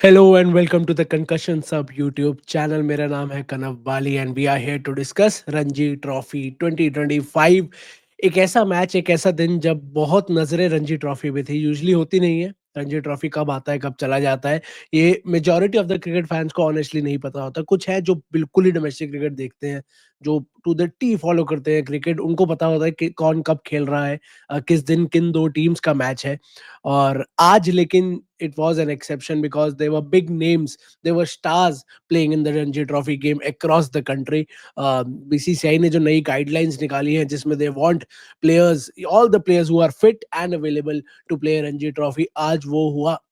Hello and welcome to the concussion sub YouTube channel. मेरा नाम है Kanav Bali and we are here to discuss Ranji trophy 2025। एक ऐसा match, एक ऐसा दिन जब बहुत नजरें रणजी ट्रॉफी में थी। यूजुअली होती नहीं है। रणजी ट्रॉफी कब आता है, कब चला जाता है, ये majority of the cricket fans को ऑनेस्टली नहीं पता होता। कुछ है जो बिल्कुल ही डोमेस्टिक क्रिकेट देखते हैं, जो टू द टी फॉलो करते हैं क्रिकेट, उनको पता होता है कि कौन कब खेल रहा है, किस दिन किन दो टीम्स का मैच है। और आज लेकिन it was an exception because they were big names, they were stars playing in the Ranji Trophy game across the country. BCCI ने जो नई गाइडलाइंस निकाली हैं जिसमें they want players, all the players who are fit and available to play Ranji trophy, आज वो हुआ।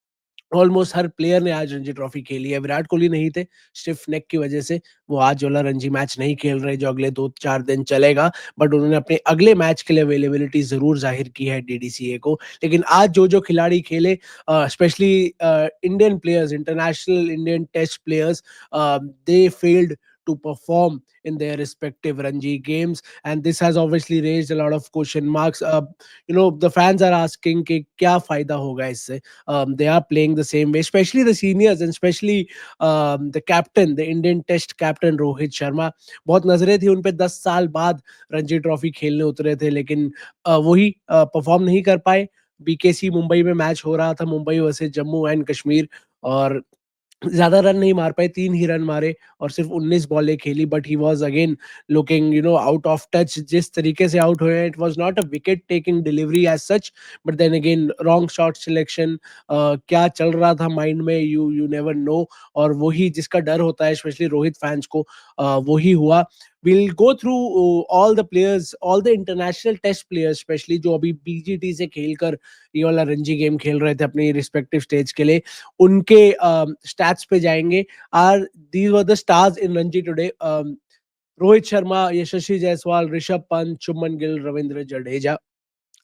Almost हर player ने आज रणजी ट्रॉफी खेली है। विराट कोहली नहीं थे, स्टिफ नेक की वजह से वो आज वाला रणजी मैच नहीं खेल रहे जो अगले 2-4 दिन चलेगा। बट उन्होंने अपने अगले मैच के लिए अवेलेबिलिटी जरूर जाहिर की है डीडीसीए को। लेकिन आज जो जो खिलाड़ी खेले, specially Indian players, international Indian test players, they failed to perform in their respective Ranji games, and this has obviously raised a lot of question marks. The fans are asking कि क्या फायदा होगा इससे। They are playing the same way, especially the seniors and especially the captain, the Indian Test captain Rohit Sharma. बहुत नजरें थी उन पे, 10 साल बाद रणजी ट्रॉफी खेलने उतरे थे, लेकिन वही परफॉर्म नहीं कर पाए। बीकेसी मुंबई में मैच हो रहा था, मुंबई वर्सेस जम्मू एंड कश्मीर, और ज्यादा रन नहीं मार पाए, 3 ही रन मारे और सिर्फ 19 बॉलें खेली। But he was again looking out of touch. जिस तरीके से आउट हुए, it was not a wicket taking delivery as such, but then again wrong shot selection. क्या चल रहा था माइंड में, यू नेवर नो। और वही जिसका डर होता है स्पेशली रोहित फैंस को, वही हुआ। we'll go through all the players, all the international test players, especially जो अभी बीजीटी से खेलकर ये वाला रणजी गेम खेल रहे थे अपनी रिस्पेक्टिव स्टेज के लिए, उनके स्टैट्स पे जाएंगे। Are these were the stars in Ranji today. Rohit Sharma, Yashasvi Jaiswal, Rishabh Pant, Shubman Gill, Ravindra Jadeja.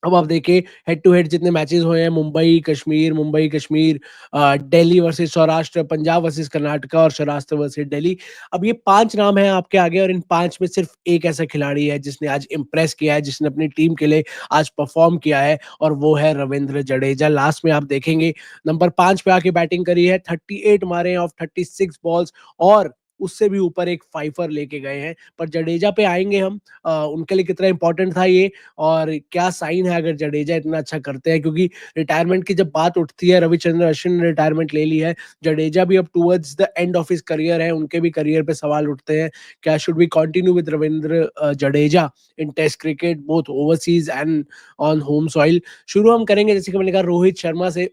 अब आप देखिए, हेड टू हेड जितने मैचेस हुए हैं, मुंबई कश्मीर, दिल्ली वर्सेस सौराष्ट्र, पंजाब वर्सेस कर्नाटका और सौराष्ट्र वर्सेस दिल्ली। अब ये 5 नाम हैं आपके आगे, और इन 5 में सिर्फ एक ऐसा खिलाड़ी है जिसने आज इंप्रेस किया है, जिसने अपनी टीम के लिए आज परफॉर्म किया है, और वो है रविंद्र जडेजा। लास्ट में आप देखेंगे नंबर 5 पे आके बैटिंग करी है, 38 मारे ऑफ 36 बॉल्स, और उससे भी ऊपर एक फाइफर लेके गए हैं। पर जडेजा पे आएंगे हम, उनके लिए कितना इंपॉर्टेंट था ये, और क्या साइन है अगर जडेजा इतना अच्छा करते हैं। क्योंकि रिटायरमेंट की जब बात उठती है, रविचंद्रन अश्विन ने रिटायरमेंट ले ली है, जडेजा भी अब towards the end of his career है, उनके भी करियर पे सवाल उठते हैं। क्या should be continue with Ravindra Jadeja in test cricket, both overseas and on home soil. शुरू हम करेंगे, जैसे कि मैंने कहा, रोहित शर्मा से।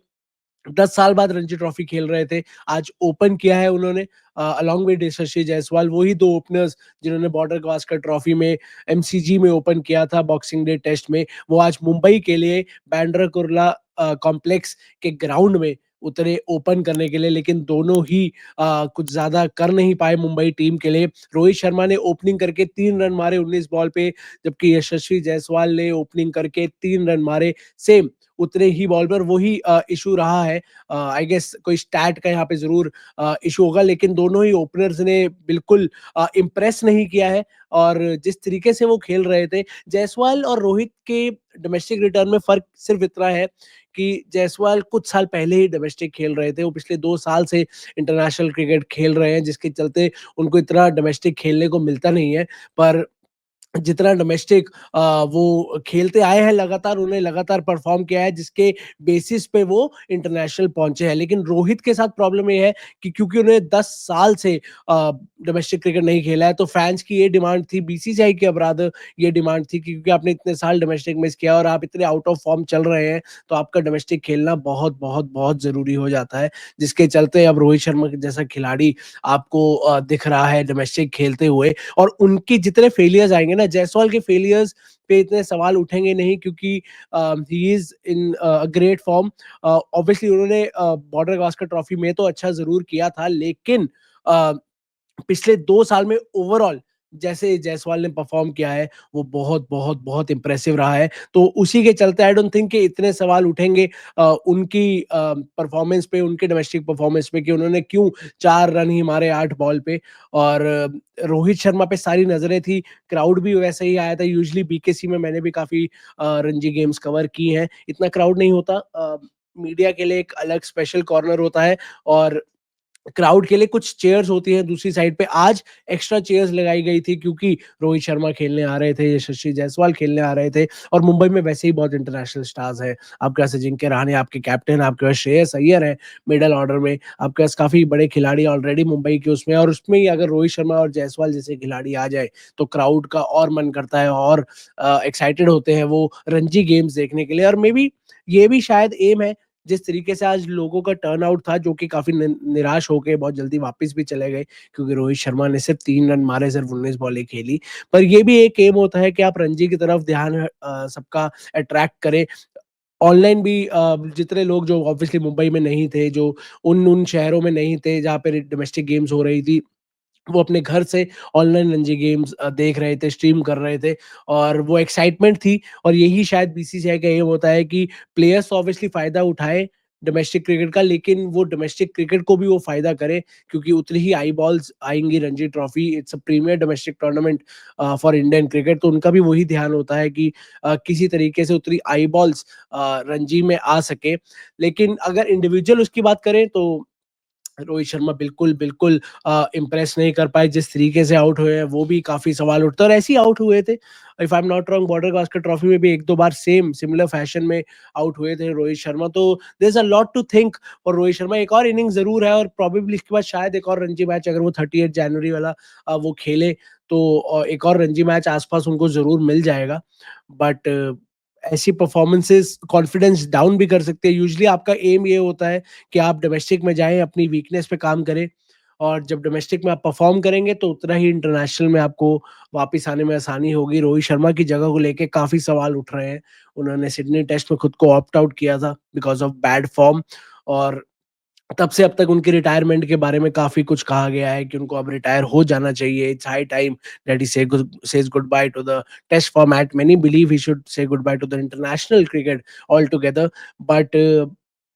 10 साल बाद रणजी ट्रॉफी खेल रहे थे, आज ओपन किया है उन्होंने अलॉन्ग विद यशस्वी जायसवाल। वही दो ओपनर्स जिन्होंने बॉर्डर गवास्कर ट्रॉफी में, एमसीजी में ओपन किया था, बॉक्सिंग डे टेस्ट में, वो आज मुंबई के लिए बैंड्रा कुर्ला कॉम्प्लेक्स के ग्राउंड में उतरे ओपन करने के लिए। लेकिन दोनों ही कुछ ज्यादा कर नहीं पाए मुंबई टीम के लिए। रोहित शर्मा ने ओपनिंग करके 3 रन मारे 19 बॉल पे, जबकि यशस्वी जायसवाल ने ओपनिंग करके 3 रन मारे सेम उतने ही बॉल पर। वही इशू रहा है, आई गेस कोई स्टैट का यहाँ पे जरूर इशू होगा, लेकिन दोनों ही ओपनर्स ने बिल्कुल इम्प्रेस नहीं किया है। और जिस तरीके से वो खेल रहे थे, जायसवाल और रोहित के डोमेस्टिक रिटर्न में फर्क सिर्फ इतना है कि जायसवाल कुछ साल पहले ही डोमेस्टिक खेल रहे थे, वो पिछले 2 साल से इंटरनेशनल क्रिकेट खेल रहे हैं, जिसके चलते उनको इतना डोमेस्टिक खेलने को मिलता नहीं है। पर जितना डोमेस्टिक वो खेलते आए हैं लगातार, उन्हें लगातार परफॉर्म किया है, जिसके बेसिस पे वो इंटरनेशनल पहुंचे हैं। लेकिन रोहित के साथ प्रॉब्लम ये है कि क्योंकि उन्हें 10 साल से डोमेस्टिक क्रिकेट नहीं खेला है, तो फैंस की ये डिमांड थी, बीसीसीआई की अपराध ये डिमांड थी कि क्योंकि आपने इतने साल डोमेस्टिक मिस किया और आप इतने आउट ऑफ फॉर्म चल रहे हैं, तो आपका डोमेस्टिक खेलना बहुत बहुत बहुत जरूरी हो जाता है। जिसके चलते अब रोहित शर्मा जैसा खिलाड़ी आपको दिख रहा है डोमेस्टिक खेलते हुए। और उनके जितने फेलियर्स आएंगे ना, जायसवाल के फेलियर्स पे इतने सवाल उठेंगे नहीं, क्योंकि he is in great form. Obviously उन्होंने बॉर्डर गावस्कर ट्रॉफी में तो अच्छा जरूर किया था, लेकिन पिछले 2 साल में ओवरऑल जैसे जायसवाल ने परफॉर्म किया है, वो बहुत बहुत बहुत इंप्रेसिव रहा है। तो उसी के चलते आई डोंट थिंक कि इतने सवाल उठेंगे उनकी परफॉर्मेंस पे, उनके डोमेस्टिक परफॉर्मेंस पे, कि उन्होंने क्यों 4 रन ही मारे 8 बॉल पे। और रोहित शर्मा पे सारी नजरें थी, क्राउड भी वैसे ही आया था। यूजुअली बीकेसी में मैंने भी काफी रणजी गेम्स कवर की हैं, इतना क्राउड नहीं होता। मीडिया के लिए एक अलग स्पेशल कॉर्नर होता है, और क्राउड के लिए कुछ चेयर्स होती हैं दूसरी साइड पे, आज एक्स्ट्रा चेयर्स लगाई गई थी क्योंकि रोहित शर्मा खेलने आ रहे थे, यशस्वी जायसवाल खेलने आ रहे थे और मुंबई में वैसे ही बहुत इंटरनेशनल स्टार्स हैं। आपके पास अजिंक्य रहाणे, आपके कैप्टन, आपके पास श्रेयस अय्यर है मिडल ऑर्डर में, आपके पास काफ़ी बड़े खिलाड़ी ऑलरेडी मुंबई के उसमें, और उसमें ही अगर रोहित शर्मा और जायसवाल जैसे खिलाड़ी आ जाए, तो क्राउड का और मन करता है और एक्साइटेड होते हैं वो रणजी गेम्स देखने के लिए। और मे बी ये भी शायद एम है, जिस तरीके से आज लोगों का टर्नआउट था, जो कि काफ़ी निराश होके बहुत जल्दी वापस भी चले गए क्योंकि रोहित शर्मा ने सिर्फ 3 रन मारे, सिर्फ 19 बॉलें खेली। पर ये भी एक एम होता है कि आप रणजी की तरफ ध्यान सबका अट्रैक्ट करें। ऑनलाइन भी जितने लोग जो ऑब्वियसली मुंबई में नहीं थे, जो उन उन शहरों में नहीं थे जहाँ पे डोमेस्टिक गेम्स हो रही थी, वो अपने घर से ऑनलाइन रणजी गेम्स देख रहे थे, स्ट्रीम कर रहे थे और वो एक्साइटमेंट थी। और यही शायद बीसीसीआई का एम होता है कि प्लेयर्स ऑब्वियसली फ़ायदा उठाएँ डोमेस्टिक क्रिकेट का, लेकिन वो डोमेस्टिक क्रिकेट को भी वो फ़ायदा करे क्योंकि उतनी ही आई बॉल्स आएँगी Ranji trophy, it's a premier domestic tournament for Indian cricket, तो उनका भी वही ध्यान होता है कि किसी तरीके से उतनी आई बॉल्स रणजी में आ सके। लेकिन अगर इंडिविजुअल उसकी बात करें तो रोहित शर्मा बिल्कुल, बिल्कुल इम्प्रेस नहीं कर पाए, जिस तरीके से आउट हुए हैं, वो भी काफ़ी सवाल उठते हैं और ऐसे ही आउट हुए थे। If I am not wrong, Border Gavaskar trophy में भी 1-2 बार सेम सिमिलर फैशन में आउट हुए थे रोहित शर्मा, तो there is a lot to think for Rohit Sharma. एक और इनिंग ज़रूर है और प्रोबेबली इसके बाद शायद एक और रणजी मैच अगर वो 30 जनवरी वाला वो खेले, तो एक और रणजी मैच आस-पास उनको ज़रूर मिल जाएगा। बट ऐसी परफॉर्मेंसेस कॉन्फिडेंस डाउन भी कर सकते हैं। यूजुअली आपका एम ये होता है कि आप डोमेस्टिक में जाएँ, अपनी वीकनेस पे काम करें और जब डोमेस्टिक में आप परफॉर्म करेंगे तो उतना ही इंटरनेशनल में आपको वापस आने में आसानी होगी। रोहित शर्मा की जगह को लेके काफ़ी सवाल उठ रहे हैं। उन्होंने सिडनी टेस्ट में खुद को ऑप्ट आउट किया था बिकॉज़ ऑफ बैड फॉर्म और तब से अब तक उनकी रिटायरमेंट के बारे में काफ़ी कुछ कहा गया है कि उनको अब रिटायर हो जाना चाहिए। It's high time that he says good bye to the test format. Many believe he should say good bye to the international cricket all together. But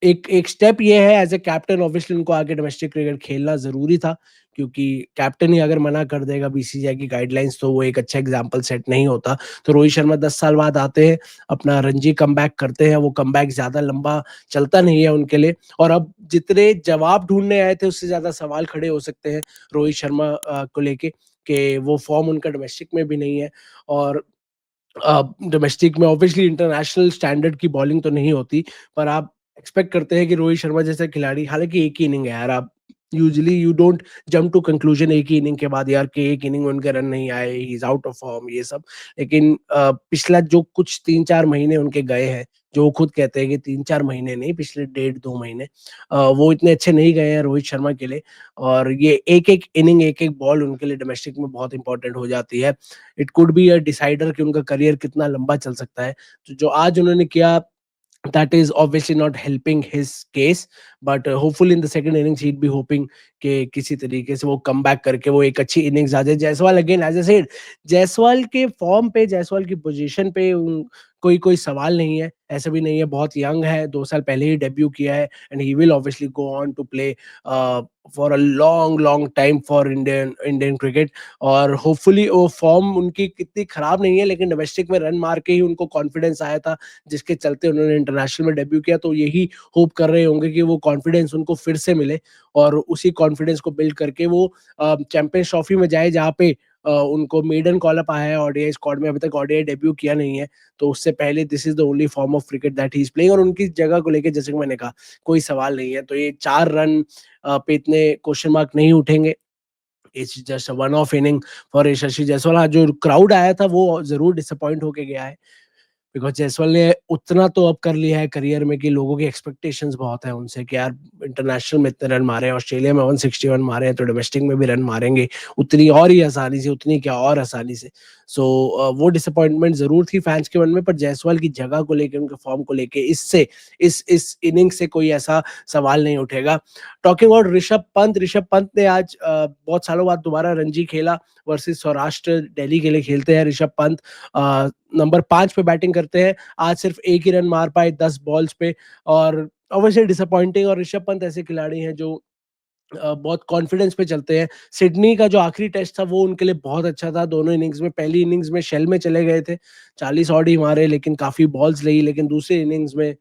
एक एक स्टेप ये है एज़ अ कैप्टन, ऑब्वियसली उनको आगे domestic cricket खेलना ज़रूरी था क्योंकि कैप्टन ही अगर मना कर देगा बीसीसीआई की गाइडलाइंस, तो वो एक अच्छा एग्ज़ाम्पल सेट नहीं होता। तो रोहित शर्मा 10 साल बाद आते हैं, अपना रणजी कमबैक करते हैं, वो कमबैक ज़्यादा लंबा चलता नहीं है उनके लिए और अब जितने जवाब ढूँढने आए थे उससे ज़्यादा सवाल खड़े हो सकते हैं रोहित शर्मा को लेके कि वो फ़ॉर्म उनका डोमेस्टिक में भी नहीं है और डोमेस्टिक में ऑब्वियसली इंटरनेशनल स्टैंडर्ड की बॉलिंग तो नहीं होती, पर आप एक्सपेक्ट करते हैं कि रोहित शर्मा जैसा खिलाड़ी, हालाँकि एक ही इनिंग है यार, आप usually you don't jump to conclusion एक ही इनिंग के बाद यार कि एक इनिंग में उनके रन नहीं आए, he is out of form ये सब। लेकिन पिछला जो कुछ 3-4 महीने उनके गए हैं, जो वो खुद कहते हैं कि 3-4 महीने नहीं, पिछले डेढ़ 2 महीने वो इतने अच्छे नहीं गए हैं रोहित शर्मा के लिए और ये एक-एक इनिंग, एक-एक बॉल उनके लिए डोमेस्टिक में बहुत इंपॉर्टेंट हो जाती है। It could be a decider कि उनका करियर कितना लंबा चल सकता है। तो जो आज उन्होंने किया, that is obviously not helping his case, but hopefully in the second innings he'd be hoping कि किसी तरीके से वो कम बैक करके वो एक अच्छी इनिंग्स आ जाए। Jaiswal again as I said, Jaiswal के फॉर्म पे, जायसवाल की पोजीशन पे कोई कोई सवाल नहीं है, ऐसा भी नहीं है, बहुत यंग है, 2 साल पहले ही डेब्यू किया है and he will obviously go on to play for a long long time for Indian Indian cricket और होपफुली वो फॉर्म उनकी कितनी खराब नहीं है, लेकिन डोमेस्टिक में रन मार के ही उनको कॉन्फिडेंस आया था जिसके चलते उन्होंने इंटरनेशनल में डेब्यू किया, तो यही होप कर रहे होंगे कि वो कॉन्फिडेंस उनको फिर से मिले और उसी कॉन्फिडेंस को बिल्ड करके वो चैंपियंस ट्रॉफी में जाए जहाँ पे उनको मेडन कॉल अप आया है ओडीआई स्क्वाड में, अभी तक ओडीआई डेब्यू किया नहीं है, तो उससे पहले this is the only form of cricket that he is playing और उनकी जगह को लेके जैसे कि मैंने कहा कोई सवाल नहीं है, तो ये 4 रन पे इतने क्वेश्चन मार्क नहीं उठेंगे। It's just one of inning for Yashasvi Jaiswal. हाँ, जो क्राउड आया था वो जरूर डिसअपॉइंट होके गया है बिकॉज़ जायसवाल ने उतना तो अब कर लिया है करियर में कि लोगों की एक्सपेक्टेशंस बहुत है उनसे कि यार इंटरनेशनल में इतने रन मारे, ऑस्ट्रेलिया में 161 मारे हैं, तो डोमेस्टिक में भी रन मारेंगे, उतनी और ही आसानी से, उतनी क्या और आसानी से। सो वो डिसअपॉइंटमेंट ज़रूर थी फैन्स के मन में, पर जायसवाल की जगह को लेके, उनके फॉर्म को लेके इससे इस इनिंग से कोई ऐसा सवाल नहीं उठेगा। टॉकिंग अबाउट ऋषभ पंत ने आज बहुत सालों बाद दोबारा रणजी खेला वर्सेस सौराष्ट्र दिल्ली के लिए खेलते हैं ऋषभ पंत। नंबर 5 पे बैटिंग करते हैं। आज सिर्फ 1 ही रन मार पाए 10 बॉल्स पे और ऑब्वियसली डिसअपॉइंटिंग और ऋषभ पंत ऐसे खिलाड़ी हैं जो बहुत कॉन्फिडेंस पे चलते हैं। सिडनी का जो आखिरी टेस्ट था वो उनके लिए बहुत अच्छा था। दोनों इनिंग्स में पहली इनिंग्स में शेल में चले गए थे। 40 ऑड ही मारे लेकिन काफ़ी बॉल्स ली, लेकिन दूसरी इनिंग्स में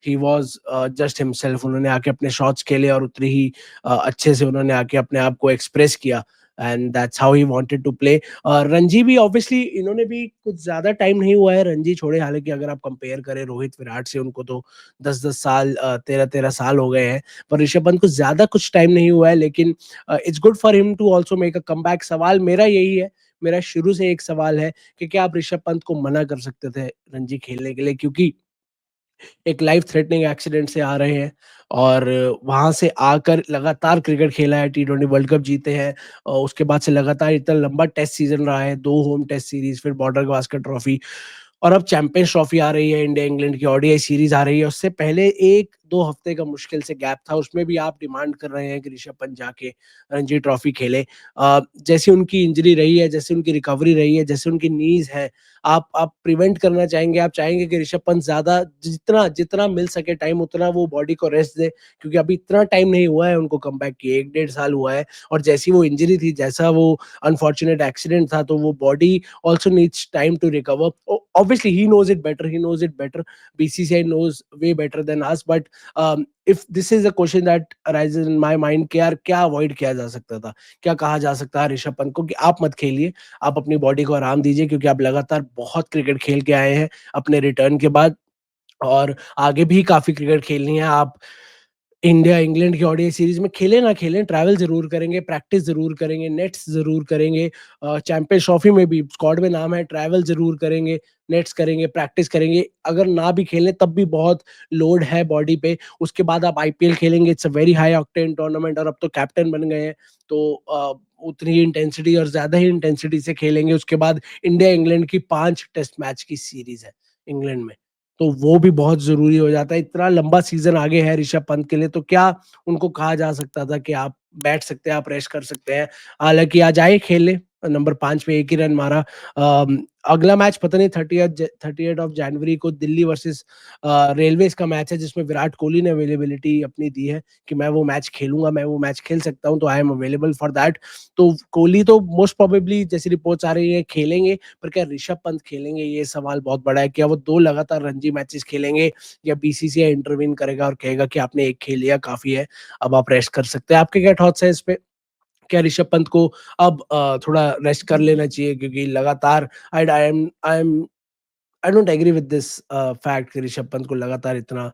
ही वाज़ जस्ट हिमसेल्फ। उन्होंने आके अपने शॉट्स खेले और उतने ही अच्छे से उन्होंने आके अपने आप को एक्सप्रेस किया, and that's how he wanted to play. Ranji भी ऑब्वियसली इन्होंने भी कुछ ज़्यादा टाइम नहीं हुआ है रणजी छोड़े, हालाँकि अगर आप कंपेयर करें रोहित, विराट से, उनको तो 10-10 साल 13-13 साल हो गए हैं। पर ऋषभ पंत को ज़्यादा कुछ टाइम नहीं हुआ है, लेकिन it's good for him to also make a comeback. सवाल मेरा यही है, मेरा शुरू से एक सवाल है कि क्या आप ऋषभ पंत को मना कर सकते थे रणजी खेलने के लिए? क्योंकि एक लाइफ थ्रेटनिंग एक्सीडेंट से आ रहे हैं और वहां से आकर लगातार क्रिकेट खेला है, टी20 वर्ल्ड कप जीते हैं और उसके बाद से लगातार इतना लंबा टेस्ट सीजन रहा है, 2 होम टेस्ट सीरीज, फिर बॉर्डर गवास्कर ट्रॉफी और अब चैंपियंस ट्रॉफी आ रही है, इंडिया इंग्लैंड की ओडीआई सीरीज आ रही है। उससे पहले 1-2 हफ्ते का मुश्किल से गैप था, उसमें भी आप डिमांड कर रहे हैं कि ऋषभ पंत जाके रणजी ट्रॉफी खेले। जैसी उनकी इंजरी रही है, जैसे उनकी रिकवरी रही है, जैसे उनकी नीज है, आप प्रिवेंट करना चाहेंगे, आप चाहेंगे कि ऋषभ पंत ज्यादा जितना जितना मिल सके टाइम उतना वो बॉडी को रेस्ट दे, क्योंकि अभी इतना टाइम नहीं हुआ है उनको कमबैक किए, 1-1.5 साल हुआ है। और जैसी वो इंजरी थी, जैसा वो अनफॉर्चुनेट एक्सीडेंट था, तो वो body also needs time to recover. Obviously, he knows it better. He knows it better. BCCI knows way better than us. But if this is a question that arises in my mind, कि यार क्या avoid किया जा सकता था, क्या कहा जा सकता है ऋषभ पंत को कि आप मत खेलिए, आप अपनी बॉडी को आराम दीजिए, क्योंकि आप लगातार बहुत क्रिकेट खेल के आए हैं अपने रिटर्न के बाद और आगे भी काफी क्रिकेट खेलनी है। आप इंडिया इंग्लैंड की ओडीआई सीरीज में खेले ना खेलें, ट्रैवल जरूर करेंगे, प्रैक्टिस जरूर करेंगे, नेट्स जरूर करेंगे। चैंपियंस ट्रॉफी में भी स्क्वाड में नाम है, ट्रैवल जरूर करेंगे, नेट्स करेंगे, प्रैक्टिस करेंगे। अगर ना भी खेलें तब भी बहुत लोड है बॉडी पे। उसके बाद आप आईपीएल खेलेंगे, it's a very high octane tournament, और अब तो कैप्टन बन गए हैं, तो उतनी ही इंटेंसिटी और ज्यादा ही इंटेंसिटी से खेलेंगे। उसके बाद इंडिया इंग्लैंड की 5 टेस्ट मैच की सीरीज है इंग्लैंड में, तो वो भी बहुत ज़रूरी हो जाता है। इतना लंबा सीज़न आगे है ऋषभ पंत के लिए, तो क्या उनको कहा जा सकता था कि आप बैठ सकते हैं, आप रेस्ट कर सकते हैं। हालाँकि आज आए खेले, नंबर 5 पे 1 ही रन मारा। अगला मैच पता नहीं 30th ऑफ जनवरी को दिल्ली वर्सेस रेलवेज़ का मैच है, जिसमें विराट कोहली ने अवेलेबिलिटी अपनी दी है कि मैं वो मैच खेलूँगा, मैं वो मैच खेल सकता हूँ, तो I am available for that. तो कोहली तो मोस्ट प्रोबेबली, जैसी रिपोर्ट्स आ रही है, खेलेंगे, पर क्या ऋषभ पंत खेलेंगे, ये सवाल बहुत बड़ा है। क्या वो 2 लगातार रणजी मैचेस खेलेंगे, या बीसीसीआई इंटरवीन करेगा और कहेगा कि आपने एक खेल लिया, काफ़ी है, अब आप रेस्ट कर सकते हैं। आपके क्या थॉट्स हैं इस पे? क्या ऋषभ पंत को अब थोड़ा रेस्ट कर लेना चाहिए, क्योंकि लगातार I am I don't agree with this fact कि ऋषभ पंत को लगातार इतना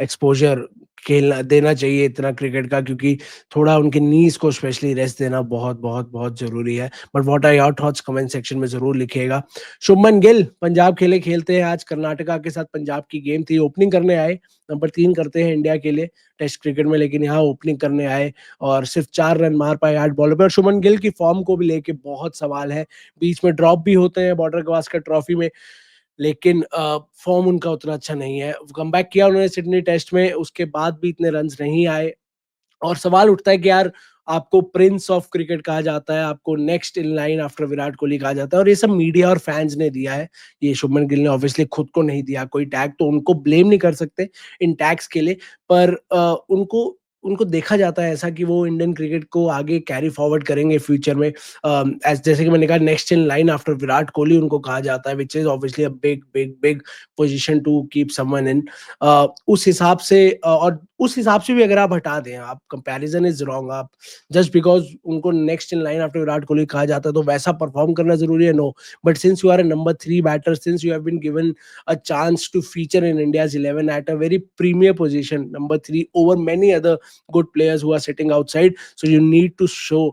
एक्सपोज़र खेलना देना चाहिए, इतना क्रिकेट का, क्योंकि थोड़ा उनके नीज़ को स्पेशली रेस्ट देना बहुत, बहुत, बहुत ज़रूरी है। But what are your thoughts? Comment section में ज़रूर लिखिएगा। शुभमन गिल पंजाब खेलते हैं आज, कर्नाटका के साथ पंजाब की गेम थी, ओपनिंग करने आए, नंबर 3 करते हैं इंडिया के लिए टेस्ट क्रिकेट में, लेकिन यहाँ ओपनिंग करने आए और सिर्फ 4 रन मार पाए 8 बॉलों पे। और शुभमन गिल की फॉर्म को भी लेके बहुत सवाल है, बीच में ड्रॉप भी होते हैं बॉर्डर गवास्कर ट्रॉफी में, लेकिन फॉर्म उनका उतना अच्छा नहीं है। कमबैक किया उन्होंने सिडनी टेस्ट में, उसके बाद भी इतने रन्स नहीं आए और सवाल उठता है कि यार, आपको प्रिंस ऑफ क्रिकेट कहा जाता है, आपको next in line after Virat Kohli कहा जाता है, और ये सब मीडिया और फैंस ने दिया है। ये शुभमन गिल ने ऑब्वियसली खुद को नहीं दिया कोई टैग, तो उनको ब्लेम नहीं कर सकते इन टैग्स के लिए। पर उनको उनको देखा जाता है ऐसा कि वो इंडियन क्रिकेट को आगे कैरी फॉरवर्ड करेंगे फ्यूचर में। जैसे कि मैंने कहा, next in line after Virat Kohli उनको कहा जाता है, which is obviously a big big big position to keep someone in. उस हिसाब से और उस हिसाब से भी अगर आप हटा दें, आप कंपैरिजन इज रॉन्ग। आप जस्ट बिकॉज उनको next in line after Virat Kohli कहा जाता है तो वैसा परफॉर्म करना जरूरी है? No. But since you are a number 3 batter, since you have been given a chance to feature in India's 11 at a very premier position, number 3 over many other good players who are sitting outside, so you need to show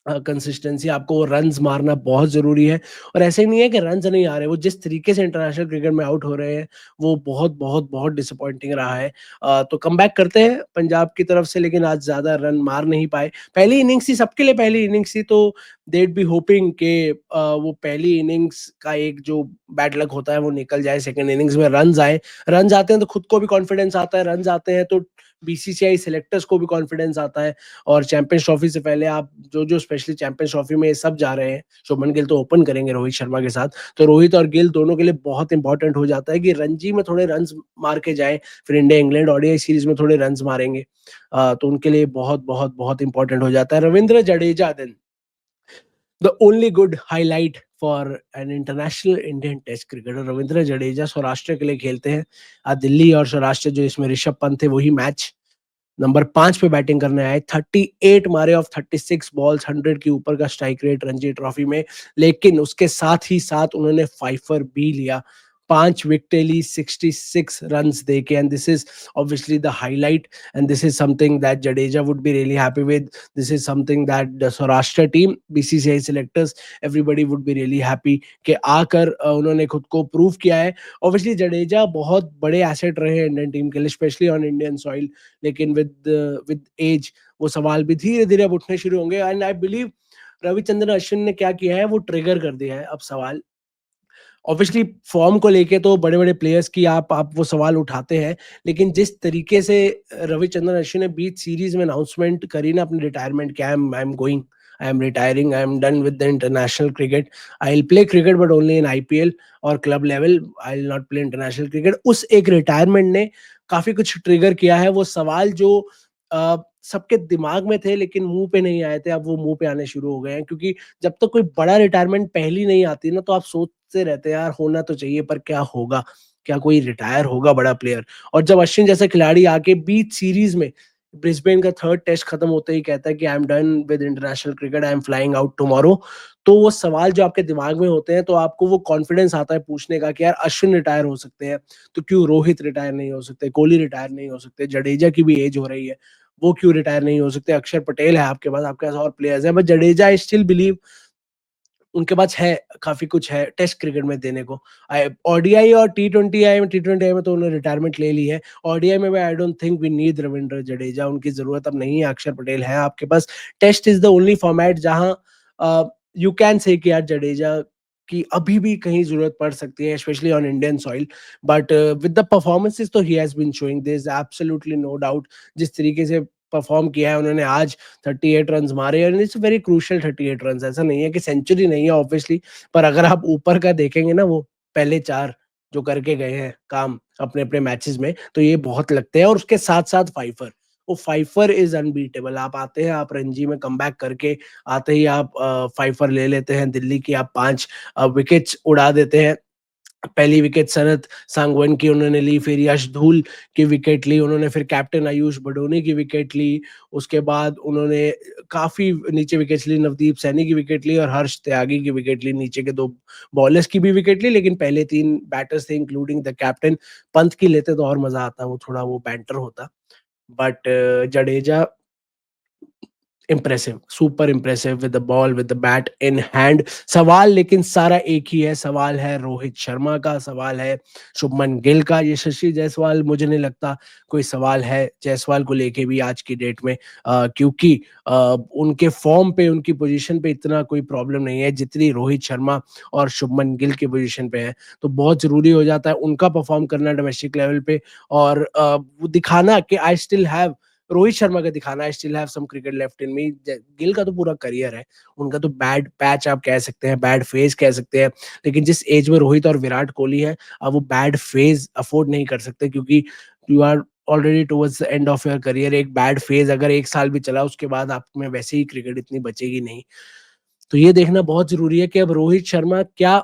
consistency. आपको runs मारना बहुत ज़रूरी है, और ऐसे ही नहीं है कि रन्स नहीं आ रहे, वो जिस तरीके से इंटरनेशनल क्रिकेट में आउट हो रहे हैं, वो बहुत बहुत बहुत डिसअपॉइंटिंग रहा है। तो कमबैक करते हैं पंजाब की तरफ से, लेकिन आज ज़्यादा रन मार नहीं पाए। पहली इनिंग्स थी, सबके लिए पहली इनिंग्स थी, तो देड बी होपिंग कि वो पहली इनिंग्स का एक जो बैड लक होता है वो निकल जाए, सेकंड इनिंग्स में रन्स आए। रन्स आते हैं तो खुद को भी कॉन्फिडेंस आता है, रन्स आते हैं तो बीसीसीआई सिलेक्टर्स को भी कॉन्फिडेंस आता है। और चैंपियंस ट्रॉफी से पहले आप जो जो स्पेशली चैंपियंस ट्रॉफी में सब जा रहे हैं, शुभमन गिल तो ओपन करेंगे रोहित शर्मा के साथ, तो रोहित और गिल दोनों के लिए बहुत इंपॉर्टेंट हो जाता है कि रणजी में थोड़े रन मार के जाए, फिर इंडिया इंग्लैंड ओडीआई सीरीज में थोड़े रन मारेंगे। तो उनके लिए बहुत बहुत बहुत इंपॉर्टेंट हो जाता है। Ravindra Jadeja then the only good highlight for an international Indian test cricketer Ravindra Jadeja Saurashtra के लिए खेलते हैं। आज दिल्ली और सौराष्ट्र जो इसमें ऋषभ पंत थे वही मैच नंबर 5 पे बैटिंग करने आए। 38 मारे ऑफ 36 बॉल्स, 100 के ऊपर का स्ट्राइक रेट रणजी ट्रॉफी में। लेकिन उसके साथ ही साथ उन्होंने फाइफर भी लिया, 5 विकेटें ली 66 रन्स देके, and this is obviously the highlight, and this is something that Jadeja would be really happy with. This is something that the Saurashtra team, BCCI selectors, everybody would be really happy कि आकर उन्होंने खुद को prove किया है। Obviously Jadeja बहुत बड़े asset रहे हैं इंडियन टीम के लिए, स्पेशली ऑन इंडियन सॉइल, लेकिन विद एज वो सवाल भी धीरे धीरे अब उठने शुरू होंगे। And I believe Ravichandran Ashwin ने क्या किया है वो ट्रिगर कर दिया है अब सवाल। ऑब्वियसली फॉर्म को लेके तो बड़े बड़े प्लेयर्स की आप वो सवाल उठाते हैं, लेकिन जिस तरीके से रविचंद्रन अश्विन ने बीच सीरीज में अनाउंसमेंट करी ना अपनी रिटायरमेंट की, I am going, I am retiring, I am done with the international cricket, I will play cricket but only in IPL और club level, I will not play international cricket. उस एक retirement ने काफी कुछ trigger किया है। वो सवाल जो सबके दिमाग में थे लेकिन मुंह पे नहीं आए थे, अब वो मुंह पे आने शुरू हो गए हैं, क्योंकि जब तक कोई बड़ा रिटायरमेंट पहली नहीं आती ना तो आप सोचते रहते हैं यार होना तो चाहिए पर क्या होगा, क्या कोई रिटायर होगा बड़ा प्लेयर। और जब अश्विन जैसा खिलाड़ी आके बीच सीरीज में ब्रिस्बेन का थर्ड टेस्ट खत्म होते ही कहता है कि आई am done with international cricket, I am flying out tomorrow, तो वो सवाल जो आपके दिमाग में होते हैं तो आपको वो कॉन्फिडेंस आता है पूछने का कि यार अश्विन रिटायर हो सकते हैं तो क्यों रोहित रिटायर नहीं हो सकते, कोहली रिटायर नहीं हो सकते, जडेजा की भी एज हो रही है वो क्यों रिटायर नहीं हो सकते, अक्षर पटेल है आपके पास और प्लेयर्स हैं, but Jadeja I still believe उनके पास है, काफी कुछ है टेस्ट क्रिकेट में देने को। ओडीआई और टी ट्वेंटी आई में तो उन्होंने रिटायरमेंट ले ली है। ओडीआई में I don't think we need Ravindra Jadeja, उनकी जरूरत अब नहीं है, अक्षर पटेल है आपके पास। Test is the only format जहां यू कैन से कि यार जडेजा की अभी भी कहीं जरूरत पड़ सकती है, specially on Indian soil, but with the performances तो he has been showing, there is absolutely no doubt. जिस तरीके से परफॉर्म किया है उन्होंने आज, 38 रन मारे, and it's very crucial 38 run, ऐसा नहीं है कि सेंचुरी नहीं है ऑब्वियसली, पर अगर आप ऊपर का देखेंगे ना वो पहले 4 जो करके गए हैं काम अपने अपने मैचेस में तो ये बहुत लगते हैं, और उसके साथ साथ फाइफर, वो फाइफर इज अनबीटेबल। आप आते हैं, आप रणजी में कम करके आते ही आप फाइफर ले लेते हैं दिल्ली की, आप 5 विकेट्स उड़ा देते हैं। पहली विकेट शरद सांगवन की उन्होंने ली, फिर यश धूल की विकेट ली उन्होंने, फिर कैप्टन आयुष बडोनी की विकेट ली, उसके बाद उन्होंने काफी नीचे विकेट ली, नवदीप सैनी की विकेट ली और हर्ष त्यागी की विकेट ली, नीचे के 2 बॉलर्स की भी विकेट ली, लेकिन पहले 3 बैटर्स थे इंक्लूडिंग द कैप्टन। पंत की लेते तो और मजा आता, वो थोड़ा वो बैंटर होता, but Jadeja impressive, super impressive with the ball, with the bat in hand. सवाल लेकिन सारा एक ही है, सवाल है रोहित शर्मा का, सवाल है शुभमन गिल का। ये शशि जायसवाल मुझे नहीं लगता कोई सवाल है जायसवाल को लेके भी आज की डेट में, क्योंकि उनके फॉर्म पे, उनकी पोजीशन पे इतना कोई प्रॉब्लम नहीं है जितनी रोहित शर्मा और शुभमन गिल की पोजीशन पे है। तो बहुत जरूरी हो जाता है उनका परफॉर्म करना डोमेस्टिक लेवल पे, और वो दिखाना कि I still have, Rohit Sharma का दिखाना I still have some cricket left in me. Gill का तो पूरा करियर है, उनका तो बैड पैच आप कह सकते हैं, बैड फेज कह सकते हैं, लेकिन जिस एज में रोहित और विराट कोहली है अब वो बैड फेज अफोर्ड नहीं कर सकते, क्योंकि you are already towards the end of your career. एक बैड फेज अगर 1 साल भी चला उसके बाद आप में वैसे ही क्रिकेट इतनी बचेगी नहीं। तो ये देखना बहुत जरूरी है कि अब रोहित शर्मा क्या,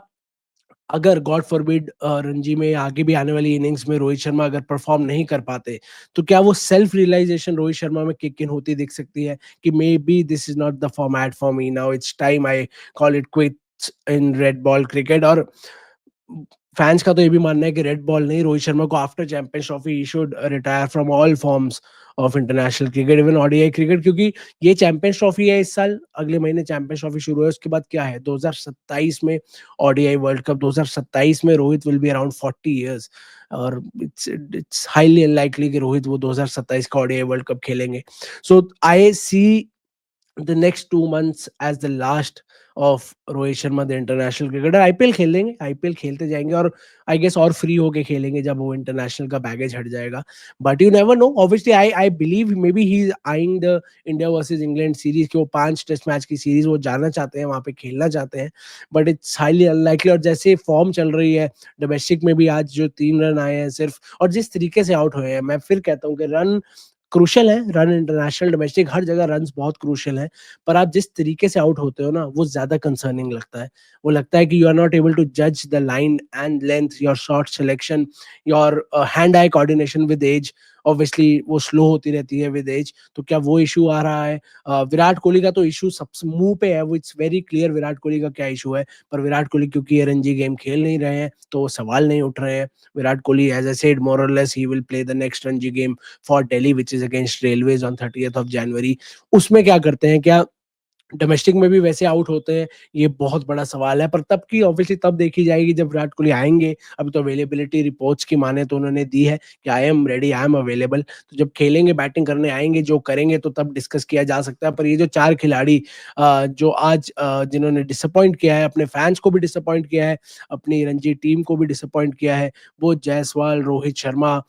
अगर गॉड फॉरबिड रणजी में आगे भी आने वाली इनिंग्स में रोहित शर्मा अगर परफॉर्म नहीं कर पाते तो क्या वो सेल्फ रियलाइजेशन रोहित शर्मा में किक इन होती दिख सकती है कि may be this is not the format for me, now it's time I call it quits in red ball cricket. और फैंस का तो ये भी मानना है कि रेड बॉल नहीं, रोहित शर्मा को after champions trophy he should retire from all forms of international cricket, even ODI cricket, क्योंकि ये चैंपियंस ट्रॉफी है इस साल, अगले महीने चैंपियंस ट्रॉफी शुरू है, उसके बाद क्या है 2027 में ओडीआई वर्ल्ड कप, 2027 में Rohit will be around 40 years, और इट्स हाईली अनलाइकली कि रोहित वो 2027 का ओडीआई वर्ल्ड कप खेलेंगे। सो आई सी the next 2 months as the last of Rohit Sharma the international cricketer. IPL खेलेंगे, आईपीएल खेलते जाएंगे, और आई गेस और फ्री होके खेलेंगे जब वो इंटरनेशनल का बैगेज हट जाएगा, but you never know. Obviously I believe may be he is eyeing the India versus England series की, वो 5 टेस्ट मैच की सीरीज वो जाना चाहते हैं, वहां पे खेलना चाहते हैं, बट इट्स हाईली अनलाइकली। और जैसे फॉर्म चल रही है डोमेस्टिक में भी, आज जो 3 रन आए हैं सिर्फ, और जिस तरीके से आउट हुए हैं, मैं फिर कहता हूँ कि रन क्रूशियल है, रन इंटरनेशनल, डोमेस्टिक हर जगह रन्स बहुत क्रूशियल हैं, पर आप जिस तरीके से आउट होते हो ना, वो ज़्यादा कंसर्निंग लगता है। वो लगता है कि you are not able to जज the line and length, your shot selection, your hand eye coordination with age, obviously वो स्लो होती रहती है विद एज, तो क्या वो इश्यू आ रहा है? विराट कोहली का तो इश्यू सबसे मुँह पे है, वो it's very clear Virat Kohli का क्या इश्यू है, पर विराट कोहली क्योंकि ये रणजी गेम खेल नहीं रहे हैं, तो वो सवाल नहीं उठ रहे हैं। Virat Kohli, as I said, more or less he will play the next Ranji game for Delhi which is against Railways on 30th of January. उसमें क्या करते हैं? क्या डोमेस्टिक में भी वैसे आउट होते हैं, ये बहुत बड़ा सवाल है, पर तब की ऑब्वियसली तब देखी जाएगी जब विराट कोहली आएँगे। अभी तो अवेलेबिलिटी रिपोर्ट्स की माने तो उन्होंने दी है कि I am ready, I am available. तो जब खेलेंगे, बैटिंग करने आएँगे, जो करेंगे तो तब डिस्कस किया जा सकता है। पर ये जो 4 खिलाड़ी जो आज जिन्होंने डिसअपॉइंट किया है, अपने फैन्स को भी डिसअपॉइंट किया है, अपनी रणजी टीम को भी डिसअपॉइंट किया है, वो Jaiswal, Rohit Sharma,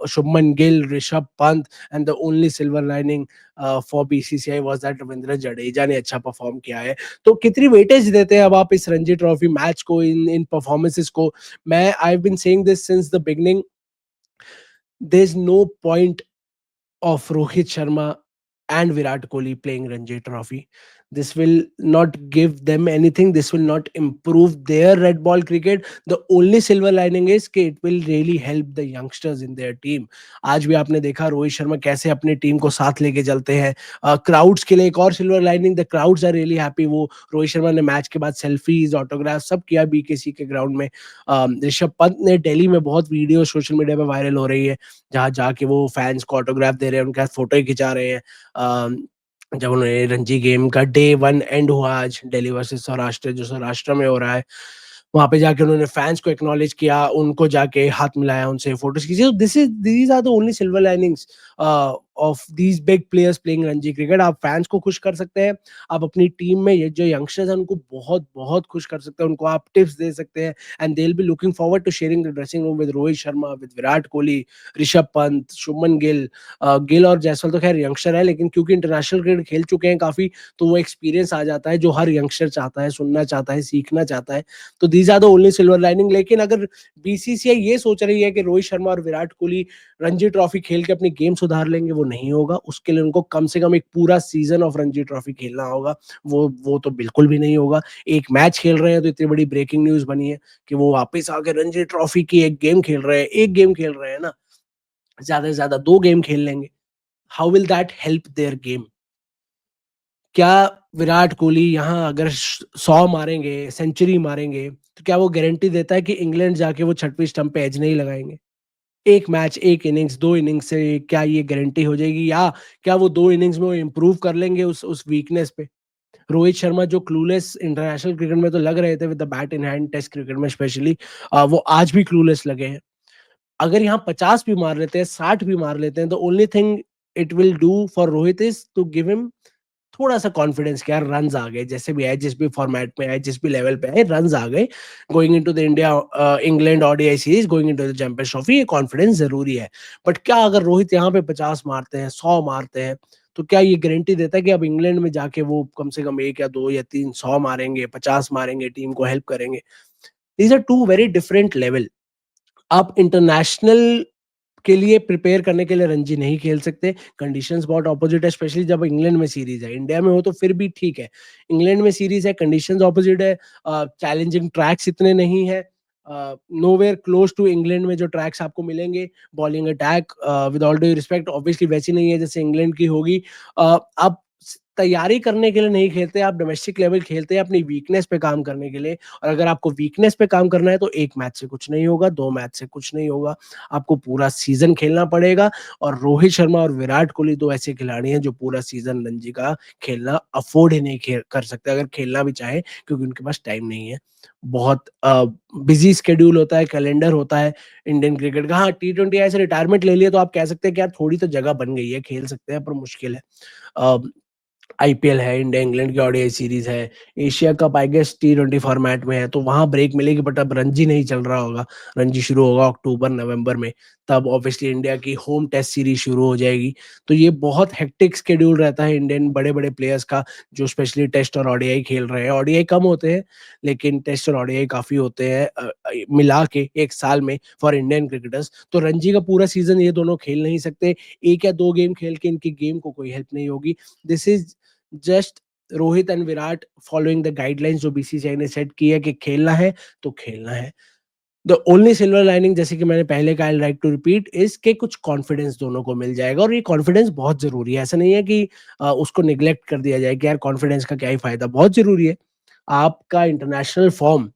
Shubman Gill, Rishabh Pant, and the only silver lining for BCCI was that Ravindra Jadeja ने अच्छा परफॉर्म किया है। तो कितनी वेटेज देते हैं अब आप इस रणजी ट्रॉफी मैच को, इन इन परफॉर्मेंसेस को? मैं I have been saying this since the beginning, there is no point of Rohit Sharma and Virat Kohli playing Ranji Trophy. This will not give them anything. This will not improve their red ball cricket. The only silver lining is कि it will really help the youngsters in their team. आज भी आपने देखा रोहित शर्मा कैसे अपनी team को साथ लेके चलते हैं। क्राउड्स के लिए एक और silver lining, the crowds are really happy. वो रोहित शर्मा ने मैच के बाद सेल्फीज, ऑटोग्राफ सब किया बीकेसी के ग्राउंड में। ऋषभ पंत ने दिल्ली में बहुत वीडियो सोशल मीडिया पे वायरल हो रही है, जहाँ जाके वो फैन्स को ऑटोग्राफ दे रहे हैं, उनके साथ फोटो ही खिंचा रहे हैं। जब उन्होंने रणजी गेम का डे 1 एंड हुआ आज दिल्ली वर्सेस सौराष्ट्र, जो सौराष्ट्र में हो रहा है, वहाँ पे जाके उन्होंने फैन्स को एक्नॉलेज किया, उनको जाके हाथ मिलाया, उनसे फोटोज़ खींची। तो these are the only silver linings of these big players playing Ranji cricket. आप फैन्स को खुश कर सकते हैं, आप अपनी टीम में ये जो यंगस्टर्स हैं उनको बहुत-बहुत खुश कर सकते हैं, उनको आप टिप्स दे सकते हैं, and they will be looking forward to sharing the dressing room with Rohit Sharma, with Virat Kohli, Rishabh Pant, Shubman Gill. Gill और जायसवाल तो खैर यंगस्टर है, लेकिन क्योंकि इंटरनेशनल क्रिकेट खेल चुके हैं काफ़ी, तो वो एक्सपीरियंस आ जाता है जो हर यंगस्टर चाहता है, सुनना चाहता है, सीखना चाहता है। तो these are the only silver lining. लेकिन अगर बीसीसीआई ये सोच रही है कि रोहित शर्मा और विराट कोहली रणजी ट्रॉफी खेल के अपनी गेम सुधार लेंगे, वो नहीं होगा। उसके लिए उनको कम से कम एक पूरा सीजन ऑफ रणजी ट्रॉफी खेलना होगा। वो तो बिल्कुल भी नहीं होगा। एक मैच खेल रहे हैं तो इतनी बड़ी ब्रेकिंग न्यूज बनी है कि वो वापस आके रणजी ट्रॉफी की एक गेम खेल रहे हैं, एक गेम खेल रहे हैं ना, ज्यादा से ज्यादा 2 गेम खेल लेंगे। How will that help their game? क्या विराट कोहली यहाँ अगर 100 मारेंगे, सेंचुरी मारेंगे, तो क्या वो गारंटी देता है कि इंग्लैंड जाके वो छठवीं स्टंप पे एज नहीं लगाएँगे? 1 मैच, 1 इनिंग्स, 2 इनिंग्स से क्या ये गारंटी हो जाएगी, या क्या वो 2 इनिंग्स में वो इम्प्रूव कर लेंगे उस वीकनेस पे? रोहित शर्मा जो क्लूलेस इंटरनेशनल क्रिकेट में तो लग रहे थे with the bat in hand, test cricket में स्पेशली, वो आज भी क्लूलेस लगे हैं। अगर यहाँ 50 भी मार लेते हैं, 60 भी मार लेते हैं, the only thing it will do for Rohit is to give him थोड़ा-सा कॉन्फिडेंस कि यार रन्स आ गए, जैसे भी आए, जिस भी फॉर्मेट में आए, जिस भी लेवल पे आए, रन्स आ गए। Going into the England ODI series, going into the champions trophy, ये कॉन्फिडेंस ज़रूरी है। बट क्या अगर रोहित यहाँ पे 50 मारते हैं, 100 मारते हैं, तो क्या ये गारंटी देता है कि अब इंग्लैंड में जाके वो कम से कम 1 या 2 या 3 100 मारेंगे, 50 मारेंगे, टीम को हेल्प करेंगे? These are 2 very different level. आप इंटरनेशनल के लिए प्रिपेयर करने के लिए रणजी नहीं खेल सकते। कंडीशंस बहुत ऑपोजिट है, स्पेशली जब इंग्लैंड में सीरीज़ है। इंडिया में हो तो फिर भी ठीक है। इंग्लैंड में सीरीज़ है, कंडीशंस ऑपोजिट है, चैलेंजिंग ट्रैक्स इतने नहीं है। नोवेयर क्लोज टू इंग्लैंड में जो ट्रैक्स आपको मिलेंगे, bowling attack with all due respect obviously वैसी नहीं है जैसे इंग्लैंड की होगी। आप तैयारी करने के लिए नहीं खेलते, आप डोमेस्टिक लेवल खेलते हैं अपनी वीकनेस पे काम करने के लिए। और अगर आपको वीकनेस पे काम करना है तो 1 मैच से कुछ नहीं होगा, 2 मैच से कुछ नहीं होगा। आपको पूरा सीज़न खेलना पड़ेगा, और रोहित शर्मा और विराट कोहली 2 ऐसे खिलाड़ी हैं जो पूरा सीज़न रणजी का खेलना अफ़ोर्ड ही नहीं खे कर सकते, अगर खेलना भी चाहें, क्योंकि उनके पास टाइम नहीं है। बहुत बिज़ी शेड्यूल होता है, कैलेंडर होता है इंडियन क्रिकेट का। हाँ, टी20 ऐसे रिटायरमेंट ले लिया तो आप कह सकते हैं कि यार थोड़ी तो जगह बन गई है, खेल सकते हैं, पर मुश्किल है। अ, आईपीएल है, इंडिया इंग्लैंड की ओडीआई सीरीज़ है, एशिया कप आई गेस टी20 फॉर्मेट में है, तो वहाँ ब्रेक मिलेगी, बट अब रणजी नहीं चल रहा होगा। रणजी शुरू होगा अक्टूबर, नवंबर में, तब ऑब्वियसली इंडिया की होम टेस्ट सीरीज शुरू हो जाएगी। तो ये बहुत हेक्टिक शेड्यूल रहता है इंडियन बड़े-बड़े प्लेयर्स का, जो स्पेशली टेस्ट और ओडीआई खेल रहे हैं। ओडीआई कम होते हैं, लेकिन टेस्ट और ओडीआई काफ़ी होते हैं मिला के 1 साल में फॉर इंडियन क्रिकेटर्स। तो रणजी का पूरा सीज़न ये दोनों खेल नहीं सकते। 1 या 2 गेम खेल के इनकी गेम को कोई हेल्प नहीं होगी। This is just Rohit and Virat following the guidelines जो बीसीसीआई ने सेट की है कि खेलना है, तो खेलना है। द ओनली सिल्वर लाइनिंग, जैसे कि मैंने पहले कहा, I like to repeat, is के कुछ कॉन्फिडेंस दोनों को मिल जाएगा, और ये कॉन्फिडेंस बहुत जरूरी है। ऐसा नहीं है कि उसको निग्लेक्ट कर दिया जाए कि यार कॉन्फिडेंस का क्या ही फायदा, बहुत जरूरी है। आपका इंटरनेशनल फॉर्म,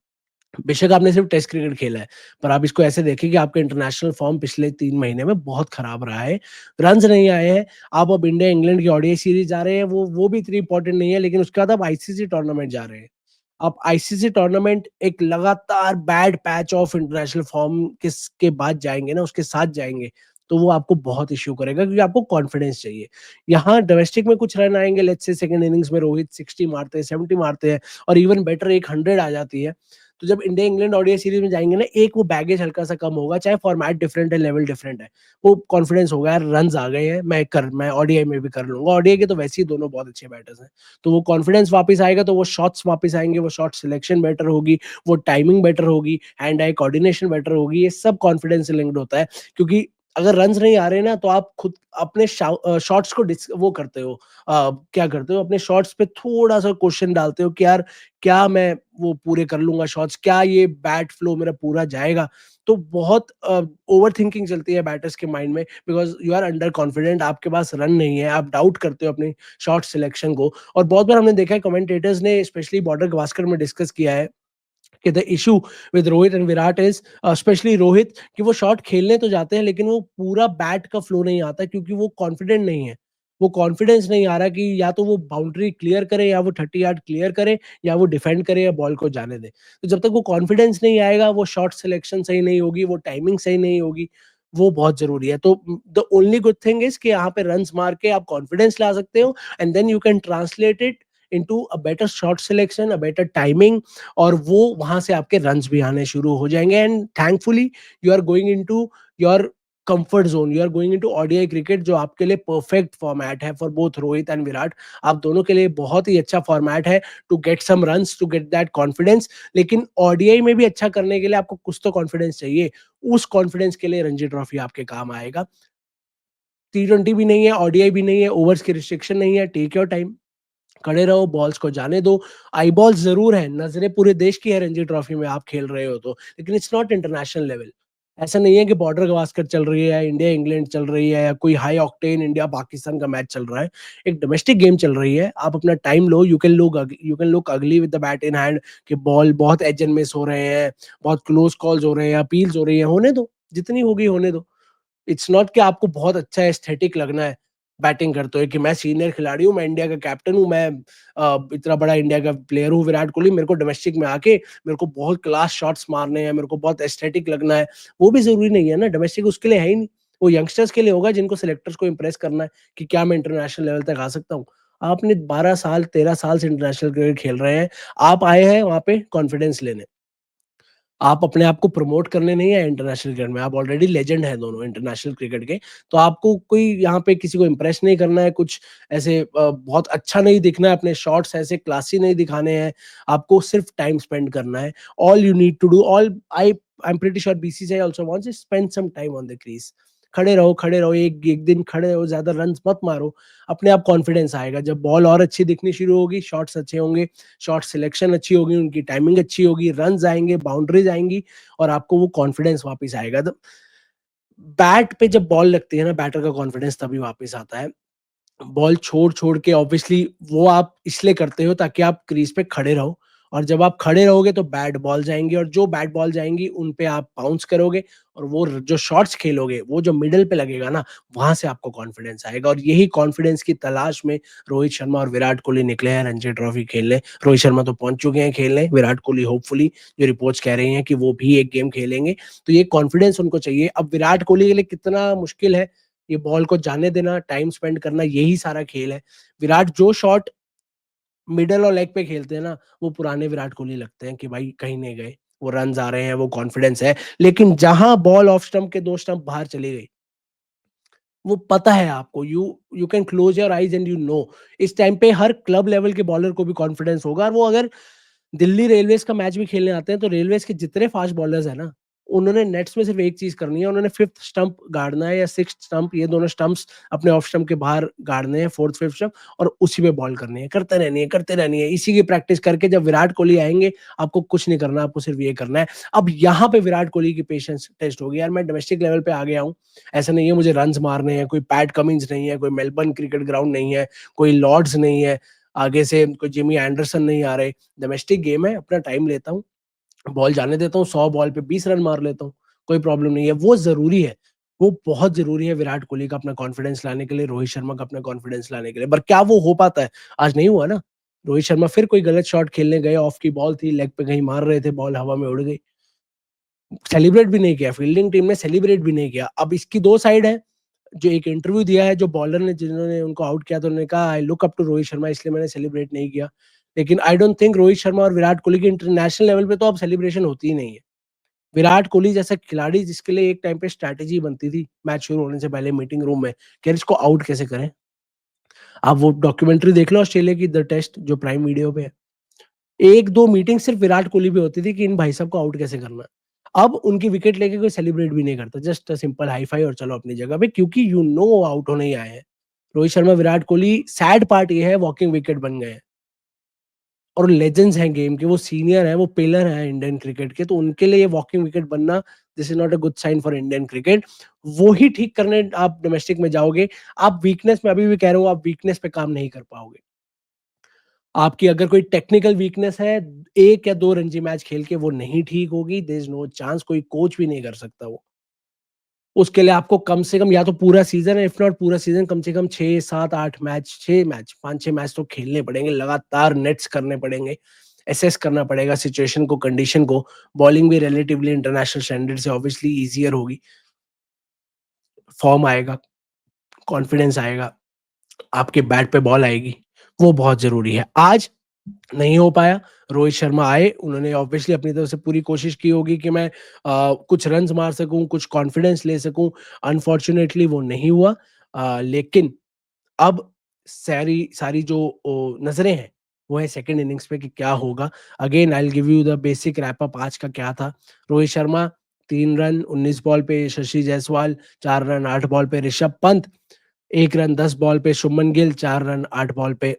बेशक आपने सिर्फ टेस्ट क्रिकेट खेला है, पर आप इसको ऐसे देखें कि आपका इंटरनेशनल फॉर्म पिछले 3 महीने में बहुत खराब रहा है। रन नहीं आए हैं। आप अब इंडिया इंग्लैंड की ओडीआई सीरीज जा रहे हैं, वो भी इतनी इंपॉर्टेंट नहीं है, लेकिन उसके बाद आप आईसीसी टूर्नामेंट जा रहे हैं। आप आईसीसी टूर्नामेंट एक लगातार bad patch of international form किसके बाद जाएँगे ना, उसके साथ जाएँगे, तो वो आपको बहुत इश्यू करेगा, क्योंकि आपको कॉन्फिडेंस चाहिए। यहाँ डोमेस्टिक में कुछ रन आएँगे, लेट्स से सेकंड इनिंग्स में रोहित 60 मारते हैं, 70 मारते हैं, और इवन बेटर एक 100 आ जाती है। तो जब इंडिया इंग्लैंड ओडीआई सीरीज में जाएँगे ना, एक वो बैगेज हल्का-सा कम होगा, चाहे फॉर्मेट डिफरेंट है, लेवल डिफरेंट है। वो कॉन्फिडेंस होगा, यार रन्स आ गए हैं, मैं ओडीआई में भी कर लूँगा। ओडीआई के तो वैसे ही दोनों बहुत अच्छे बैटर्स हैं। तो वो कॉन्फिडेंस वापस आएगा, तो वो शॉट्स वापस आएँगे, वो शॉट सिलेक्शन बेटर होगी, वो टाइमिंग बेटर होगी, हैंड आई कोऑर्डिनेशन बेटर होगी। ये सब कॉन्फिडेंस से लिंक्ड होता है, क्योंकि अगर रन्स नहीं आ रहे ना, तो आप खुद अपने शॉट्स को वो करते हो, क्या करते हो, अपने शॉट्स पे थोड़ा-सा क्वेश्चन डालते हो कि यार क्या मैं वो पूरे कर लूँगा शॉट्स? क्या ये बैट फ्लो मेरा पूरा जाएगा? तो बहुत ओवरथिंकिंग चलती है बैटर्स के माइंड में, because you are under confident, आपके पास रन नहीं है, आप डाउट करते हो अपनी शॉट सिलेक्शन को। और बहुत बार हमने देखा है, कमेंटेटर्स ने स्पेशली बॉर्डर गवास्कर में डिस्कस किया है कि the issue with Rohit and Virat is, specially Rohit, कि वो शॉट खेलने तो जाते हैं, लेकिन वो पूरा बैट का फ्लो नहीं आता, क्योंकि वो कॉन्फिडेंट नहीं है। वो कॉन्फिडेंस नहीं आ रहा कि या तो वो बाउंड्री क्लियर करे, या वो 30 यार्ड क्लियर करे, या वो डिफेंड करे, या बॉल को जाने दे। तो जब तक वो कॉन्फिडेंस नहीं आएगा, वो शॉट सिलेक्शन सही नहीं होगी, वो टाइमिंग सही नहीं होगी, वो बहुत जरूरी है। तो the only good thing is कि यहाँ पे रन्स मार के आप कॉन्फिडेंस ला सकते हो, and then you can translate it into a better shot selection, a better timing, और वो वहां से आपके रन्स भी आने शुरू हो जाएंगे। And thankfully you are going into your comfort zone, you are going into ODI cricket, जो आपके लिए परफेक्ट फॉर्मेट है for both Rohit and Virat. आप दोनों के लिए बहुत ही अच्छा फॉर्मेट है to get some runs, to get that confidence. लेकिन ओडीआई में भी अच्छा करने के लिए आपको कुछ तो कॉन्फिडेंस चाहिए। उस कॉन्फिडेंस के लिए रणजी ट्रॉफी आपके काम आएगा। टी20 भी नहीं है, ओडीआई भी नहीं है, ओवर्स की रिस्ट्रिक्शन नहीं है, टेक योर टाइम, खड़े रहो, बॉल्स को जाने दो। आई बॉल्स ज़रूर है, नज़रें पूरे देश की है रणजी ट्रॉफी में आप खेल रहे हो तो, लेकिन इट्स नॉट इंटरनेशनल लेवल। ऐसा नहीं है कि बॉर्डर गवास्कर चल रही है, या इंडिया इंग्लैंड चल रही है, या कोई हाई ऑक्टेन इंडिया पाकिस्तान का मैच चल रहा है। एक डोमेस्टिक गेम चल रही है, आप अपना टाइम लो। You can look ugly with the bat in hand, कि बॉल बहुत एज एंड मिस हो रहे हैं, बहुत क्लोज कॉल्स हो रहे हैं, अपील्स हो रही है, होने दो, जितनी होगी होने दो। इट्स नॉट कि आपको बहुत अच्छा एस्थेटिक लगना है बैटिंग करते हुए, कि मैं सीनियर खिलाड़ी हूँ, मैं इंडिया का कैप्टन हूँ, मैं इतना बड़ा इंडिया का प्लेयर हूँ विराट कोहली, मेरे को डोमेस्टिक में आके मेरे को बहुत क्लास शॉट्स मारने हैं, मेरे को बहुत एस्थेटिक लगना है। वो भी जरूरी नहीं है ना, डोमेस्टिक उसके लिए है ही नहीं। वो यंगस्टर्स के लिए होगा, जिनको सिलेक्टर्स को इंप्रेस करना है कि क्या मैं इंटरनेशनल लेवल तक आ सकता हूँ। आपने 12 साल 13 साल से इंटरनेशनल क्रिकेट खेल रहे हैं, आप आए हैं वहां पे कॉन्फिडेंस लेने। आप अपने आप को प्रमोट करने नहीं आए इंटरनेशनल क्रिकेट में, आप ऑलरेडी लेजेंड हैं दोनों इंटरनेशनल क्रिकेट के। तो आपको कोई यहाँ पे किसी को इम्प्रेस नहीं करना है, कुछ ऐसे बहुत अच्छा नहीं दिखना है, अपने शॉट्स ऐसे क्लासी नहीं दिखाने हैं, आपको सिर्फ टाइम स्पेंड करना है। All you need to do, all I am pretty sure BCCI also wants, spend some time on the crease. खड़े रहो, एक एक दिन खड़े रहो, ज्यादा रन मत मारो, अपने आप कॉन्फिडेंस आएगा। जब बॉल और अच्छी दिखनी शुरू होगी, शॉट्स अच्छे होंगे, शॉट सिलेक्शन अच्छी होगी, उनकी टाइमिंग अच्छी होगी, रन्स आएँगे, बाउंड्रीज़ आएँगी, और आपको वो कॉन्फिडेंस वापस आएगा। तो बैट पे जब बॉल लगती है ना, बैटर का कॉन्फिडेंस तभी वापस आता है। बॉल छोड़-छोड़ के ऑब्वियसली वो आप इसलिए करते हो ताकि आप क्रीज पे खड़े रहो, और जब आप खड़े रहोगे तो बैट बॉल जाएँगी, और जो बैट बॉल जाएँगी उन पे आप बाउंस करोगे, और वो जो शॉट्स खेलोगे, वो जो मिडल पे लगेगा ना, वहाँ से आपको कॉन्फिडेंस आएगा। और यही कॉन्फिडेंस की तलाश में रोहित शर्मा और विराट कोहली निकले हैं रणजी ट्रॉफी खेलने। रोहित शर्मा तो पहुँच चुके हैं खेलने, विराट कोहली होपफुली, जो रिपोर्ट्स कह रही हैं कि वो भी एक गेम खेलेंगे। तो ये कॉन्फिडेंस उनको चाहिए। अब विराट कोहली के लिए कितना मुश्किल है ये बॉल को जाने देना, टाइम स्पेंड करना, यही सारा खेल है। विराट जो शॉट मिडल और लेग पे खेलते हैं ना, वो पुराने विराट कोहली लगते हैं कि भाई कहीं नहीं गए। वो रन्स आ रहे हैं, वो कॉन्फिडेंस है। लेकिन जहां बॉल ऑफ स्टंप के 2 स्टंप बाहर चली गई, वो पता है आपको, you you can close your eyes and you know इस टाइम पे हर क्लब लेवल के बॉलर को भी कॉन्फिडेंस होगा। और वो अगर दिल्ली रेलवेज का मैच भी खेलने आते हैं तो रेलवेज के जितने फास्ट बॉलर्स है ना, उन्होंने नेट्स में सिर्फ एक चीज करनी है, उन्होंने फिफ्थ स्टंप गाड़ना है या सिक्स स्टंप, ये दोनों स्टंप्स अपने ऑफ स्टंप के बाहर गाड़ने हैं, फोर्थ फिफ्थ स्टंप, और उसी पे बॉल करनी है, करते रहनी है। इसी की प्रैक्टिस करके जब विराट कोहली आएंगे, आपको कुछ नहीं करना, आपको सिर्फ ये करना है। अब यहाँ पे विराट कोहली की पेशेंस टेस्ट होगी। यार मैं डोमेस्टिक लेवल पे आ गया हूँ, ऐसा नहीं है मुझे रन्स मारने हैं, कोई पैट कमिंस नहीं है, कोई मेलबर्न क्रिकेट ग्राउंड नहीं है, कोई लॉर्ड्स नहीं है, आगे से कोई जिमी एंडरसन नहीं आ रहे। डोमेस्टिक गेम है, अपना टाइम लेता हूँ, बॉल जाने देता हूँ, 100 बॉल पे 20 रन मार लेता हूँ, कोई प्रॉब्लम नहीं है। वो ज़रूरी है, वो बहुत ज़रूरी है विराट कोहली का अपना कॉन्फिडेंस लाने के लिए, रोहित शर्मा का अपना कॉन्फिडेंस लाने के लिए। पर क्या वो हो पाता है? आज नहीं हुआ ना। रोहित शर्मा फिर कोई गलत शॉट खेलने गए, ऑफ की बॉल थी, लेग पे कहीं मार रहे थे, बॉल हवा में उड़ गई। सेलिब्रेट भी नहीं किया, फील्डिंग टीम ने सेलिब्रेट भी नहीं किया। अब इसकी 2 साइड है। जो एक इंटरव्यू दिया है, जो बॉलर ने जिन्होंने उनको आउट किया, तो उन्होंने कहा I look up to Rohit Sharma, इसलिए मैंने सेलिब्रेट नहीं किया। लेकिन I don't think Rohit Sharma और विराट कोहली की इंटरनेशनल लेवल पे तो अब सेलिब्रेशन होती ही नहीं है। विराट कोहली जैसा खिलाड़ी जिसके लिए एक टाइम पे स्ट्रैटेजी बनती थी मैच शुरू होने से पहले मीटिंग रूम में कि यार इसको आउट कैसे करें। आप वो डॉक्यूमेंट्री देख लो ऑस्ट्रेलिया की, द टेस्ट, जो प्राइम वीडियो पे है। 1-2 मीटिंग सिर्फ विराट कोहली पे होती थी कि इन भाई साहब को आउट कैसे करना है। अब उनकी विकेट लेके कोई सेलिब्रेट भी नहीं करता, just a simple hi fi और चलो अपनी जगह पे, क्योंकि यू नो आउट होने ही आए हैं। रोहित शर्मा, विराट कोहली, सैड पार्ट ये है वॉकिंग विकेट बन गए हैं। और लेजेंड्स हैं गेम के, वो सीनियर हैं, वो पिलर हैं इंडियन क्रिकेट के, तो उनके लिए ये वॉकिंग विकेट बनना, this is not a good sign for Indian cricket. वो ही ठीक करने आप डोमेस्टिक में जाओगे। आप वीकनेस में, अभी भी कह रहा हूँ, आप वीकनेस पे काम नहीं कर पाओगे। आपकी अगर कोई टेक्निकल वीकनेस है, 1 या 2 रणजी मैच खेल के वो नहीं ठीक होगी, देयर इज नो चांस, कोई कोच भी नहीं कर सकता वो। उसके लिए आपको कम से कम या तो पूरा सीजन है, इफ नॉट पूरा सीजन, कम से कम 6, 7, 8 मैच, 6 मैच, 5-6 मैच तो खेलने पड़ेंगे, लगातार नेट्स करने पड़ेंगे, एसेस करना पड़ेगा सिचुएशन को, कंडीशन को। बॉलिंग भी रिलेटिवली इंटरनेशनल स्टैंडर्ड से ऑब्वियसली ईज़ियर होगी। फॉर्म आएगा, कॉन्फिडेंस आएगा, आपके बैट पे बॉल आएगी, वो बहुत ज़रूरी है। आज नहीं हो पाया। रोहित शर्मा आए, उन्होंने ऑब्वियसली अपनी तरफ से पूरी कोशिश की होगी कि मैं कुछ रन्स मार सकूँ, कुछ कॉन्फिडेंस ले सकूँ। अनफॉर्च्यूनेटली वो नहीं हुआ। लेकिन अब सारी सारी जो नज़रें हैं, वो है सेकंड इनिंग्स पे कि क्या होगा। Again I will give you the basic wrap up आज का क्या था। रोहित शर्मा 3 रन 19 बॉल पे, शशि जायसवाल 4 रन 8 बॉल पे, ऋषभ पंत 1 रन 10 बॉल पे, शुभमन गिल 4 रन 8 बॉल पे।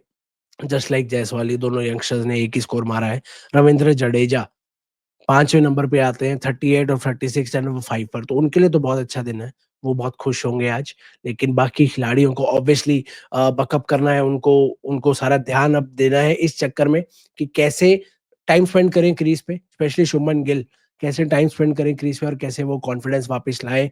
जस्ट लाइक जायसवाल, ये दोनों यंगस्टर्स ने एक ही स्कोर मारा है। रविंद्र जडेजा 5वें नंबर पे आते हैं, 38 और 36 एंड 5 पर, तो उनके लिए तो बहुत अच्छा दिन है। वो बहुत खुश होंगे आज। लेकिन बाकी खिलाड़ियों को ऑब्वियसली बकअप करना है, उनको उनको सारा ध्यान अब देना है इस चक्कर में कि कैसे टाइम स्पेंड करें क्रीज पे, स्पेशली शुभमन गिल कैसे टाइम स्पेंड करें क्रीज पे और कैसे वो कॉन्फिडेंस वापस लाएँ।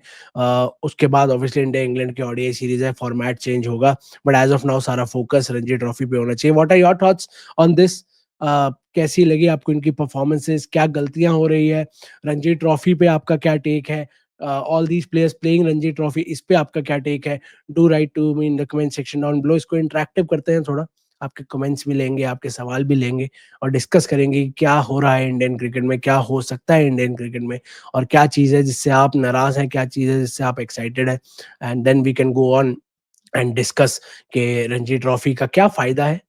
उसके बाद ऑब्वियसली इंडिया इंग्लैंड की ओडीआई सीरीज है, फॉर्मेट चेंज होगा, बट एज़ ऑफ नाउ सारा फोकस रणजी ट्रॉफी पे होना चाहिए। What are your thoughts on this? कैसी लगी आपको इनकी परफॉर्मेंसेस? क्या गलतियाँ हो रही है? रणजी ट्रॉफी पे आपका क्या टेक है? All these players playing Ranji trophy, इस पे आपका क्या टेक है? Do write to me in the comment section down below. इसको इंटरैक्टिव करते हैं थोड़ा। आपके कमेंट्स भी लेंगे, आपके सवाल भी लेंगे और डिस्कस करेंगे कि क्या हो रहा है इंडियन क्रिकेट में, क्या हो सकता है इंडियन क्रिकेट में, और क्या चीज़ है जिससे आप नाराज़ हैं, क्या चीज़ है जिससे आप एक्साइटेड हैं। And then we can go on and discuss कि रणजी ट्रॉफी का क्या फ़ायदा है?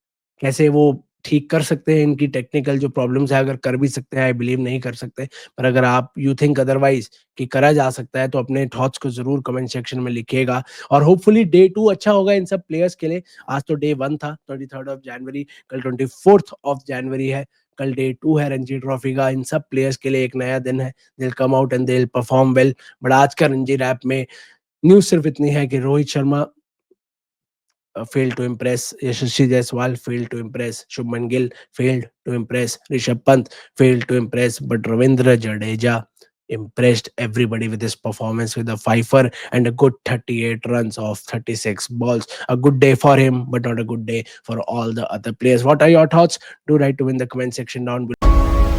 कैसे वो ठीक कर सकते हैं इनकी टेक्निकल जो प्रॉब्लम्स है, अगर कर भी सकते हैं, आई बिलीव नहीं कर सकते। पर अगर आप यू थिंक अदरवाइज़ कि करा जा सकता है, तो अपने थॉट्स को ज़रूर कमेंट सेक्शन में लिखिएगा। और होपफुली डे 2 अच्छा होगा इन सब प्लेयर्स के लिए। आज तो डे 1 था, 23rd ऑफ जनवरी, कल 24th ऑफ जनवरी है। कल डे 2 है रणजी ट्रॉफी का। इन सब प्लेयर्स के लिए एक नया दिन है। They will come out and they will perform well. But आज का रणजी रैप में न्यूज़ सिर्फ इतनी है कि Rohit Sharma failed to impress, Yashasvi Jaiswal failed to impress, Shubman Gill failed to impress, Rishabh Pant failed to impress, but Ravindra Jadeja impressed everybody with his performance with a fifer and a good 38 runs off 36 balls. A good day for him, but not a good day for all the other players. What are your thoughts? Do write to in the comment section down below.